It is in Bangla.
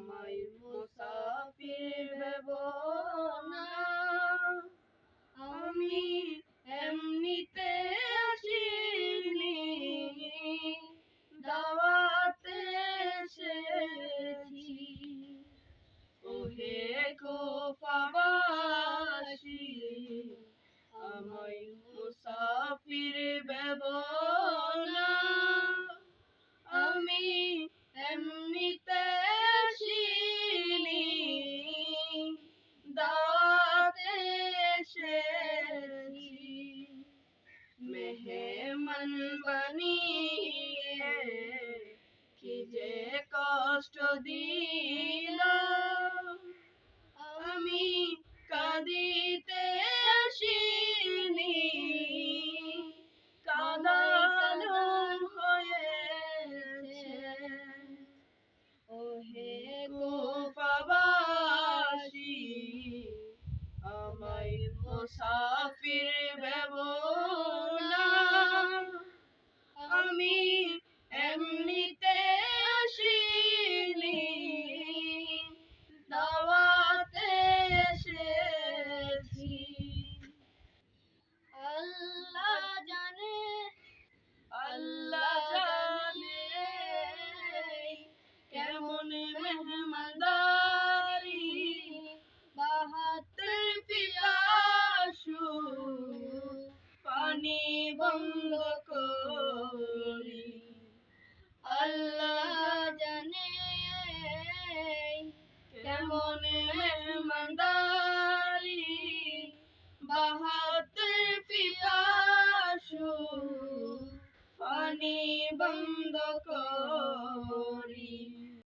আমায় মুসাফির ভেবো না, আমি এমনিতে আসিনি, দাওয়াতে এসেছি। ওহে কুফাবাসী, আমায় মুসাফির ভেবো না, আমি এমনিতে আসিনি, দাওয়াতে এসেছি। মেহমান বানিয়ে কি যে কষ্ট দিল, আমি কাঁদি